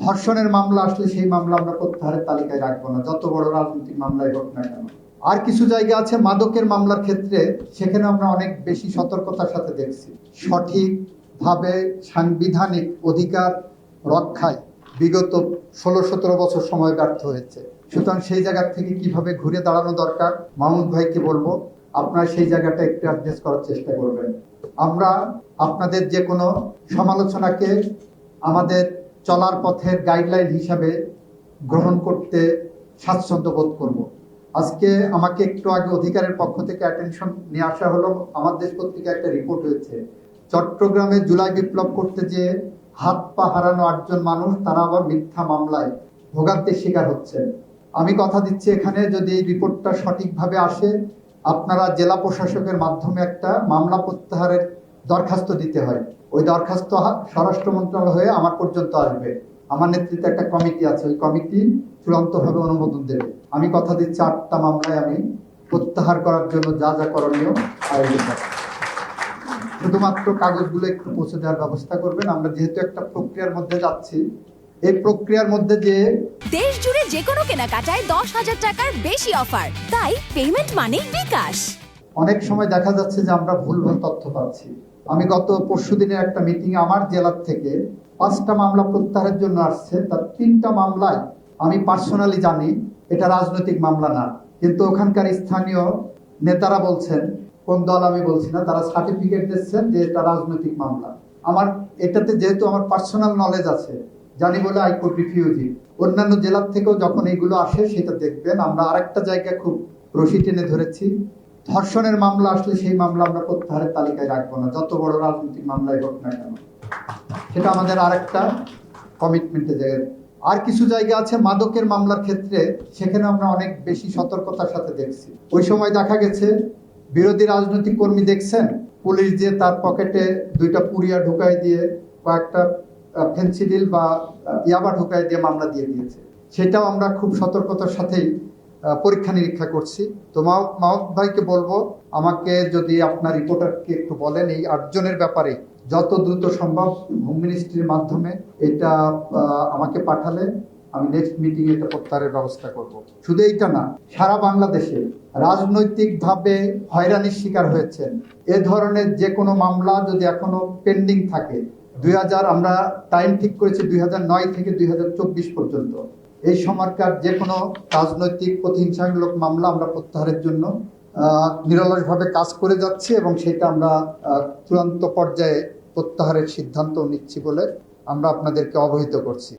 ধর্ষণের মামলা আসলে সেই মামলা আমরা প্রত্যাহারের তালিকায় রাখবো না, যত বড় রাজনৈতিক মামলাই হোক না কেন। আর কিছু জায়গা আছে মাদকের মামলার ক্ষেত্রে, সেখানে আমরা অনেক বেশি সতর্কতার সাথে দেখছি। সঠিকভাবে সাংবিধানিক অধিকার রক্ষায় বিগত 16-17 বছর সময় ব্যর্থ হয়েছে। সুতরাং সেই জায়গা থেকে কিভাবে ঘুরে দাঁড়ানো দরকার, মাহমুদ ভাইকে বলবো আপনারা সেই জায়গাটা একটু অ্যাডজাস্ট করার চেষ্টা করবেন। আমরা আপনাদের যে কোনো সমালোচনাকে আমাদের চলার পথের গাইডলাইন হিসাবে গ্রহণ করতে স্বাচ্ছন্দ্য বোধ করব। আজকে আমাকে একটু আগে অধিকারের পক্ষ থেকে অ্যাটেনশন নিয়ে আসা হলো, আমার দেশ পত্রিকায় একটা রিপোর্ট হয়েছে, চট্টগ্রামে জুলাই বিপ্লব করতে যে হাত পা হারানো 8 জন মানুষ, তারা আবার মিথ্যা মামলায় ভোগান্তির শিকার হচ্ছে। আমি কথা দিচ্ছি, এখানে যদি এই রিপোর্টটা সঠিকভাবে আসে, আপনারা জেলা প্রশাসকের মাধ্যমে একটা মামলা প্রত্যাহারের দরখাস্ত দিতে হয়। ওই দরখাস্ত স্বরাষ্ট্র মন্ত্রণালয় হয়ে আমার পর্যন্ত আসবে। আমার নেতৃত্বে একটা কমিটি আছে, ওই কমিটি চূড়ান্তভাবে অনুমোদন দেবে। আমি কথা দিচ্ছি 8টা মামলায় আমি প্রত্যাহার করার জন্য যা যা করণীয় আয়োজন করব। শুধুমাত্র কাগজগুলো একটু পৌঁছে দেওয়ার ব্যবস্থা করবেন। আমরা যেহেতু একটা প্রক্রিয়ার মধ্যে যাচ্ছি, এই প্রক্রিয়ার মধ্যে যে দেশ জুড়ে যে কোনো কেনাকাটায় 10,000 টাকার বেশি অফার, তাই পেমেন্ট মানে বিকাশ। অনেক সময় দেখা যাচ্ছে যে আমরা ভুল তথ্য পাচ্ছি। আমি গত পরশুদিনের একটা মিটিং আমার জেলার থেকে 5টা মামলা প্রত্যাহারের জন্য আসছে, তার 3টা মামলায় আমি পার্সোনালি জানি এটা রাজনৈতিক মামলা না, কিন্তু ওখানকার স্থানীয় নেতারা বলছেন, কোন দল আমি বলছি না, তারা সার্টিফিকেট দিচ্ছেন যে এটা রাজনৈতিক মামলা। আমার এটাতে যেহেতু আমার পার্সোনাল নলেজ আছে, জানি বলে আই কুড রিফিউজ ইট। অন্যান্য জেলার থেকেও যখন এইগুলো আসে সেটা দেখবেন। আমরা আরেকটা জায়গায় খুব রশি টেনে ধরেছি, ধর্ষণের মামলা আসলে সেই মামলা আমরা প্রত্যাহারের তালিকায় রাখবো না, যত বড় রাজনৈতিক মামলাই হোক না কেন। সেটা আমাদের আরেকটা কমিটমেন্টের জায়গা। আর কিছু জায়গা আছে মাদকের মামলার ক্ষেত্রে, সেখানে আমরা অনেক বেশি সতর্কতার সাথে দেখছি। ওই সময় দেখা গেছে বিরোধী রাজনৈতিক কর্মী দেখছেন, পুলিশ যে তার পকেটে 2টা পুড়িয়া ঢুকাই দিয়ে কয়েকটা ফেন্সিডিল বা ইয়াবা ঢুকাই দিয়ে মামলা দিয়ে দিয়েছে। সেটাও আমরা খুব সতর্কতার সাথেই পরীক্ষা নিরীক্ষা করছি। তো মাহমুদ ভাইকে বলবো, আমাকে যদি আপনার রিপোর্টারকে একটু বলেন এই 8 জনের ব্যাপারে যত দ্রুত সম্ভব হোম মিনিস্ট্রির মাধ্যমে এটা আমাকে পাঠালে আমি নেক্সট মিটিং এটা প্রত্যাহারের ব্যবস্থা করব। শুধু এইটা না, সারা বাংলাদেশে রাজনৈতিকভাবে হয়রানির শিকার হয়েছেন এ ধরনের যে কোনো মামলা যদি এখনো পেন্ডিং থাকে, আমরা টাইম ঠিক করেছি 2009 থেকে 2024 পর্যন্ত, এই সময়কার যে কোনো রাজনৈতিক প্রতিহিংসামূলক মামলা আমরা প্রত্যাহারের জন্য নিরলসভাবে কাজ করে যাচ্ছি এবং সেটা আমরা চূড়ান্ত পর্যায়ে প্রত্যাহারের সিদ্ধান্ত নিচ্ছি বলে আমরা আপনাদেরকে অবহিত করছি।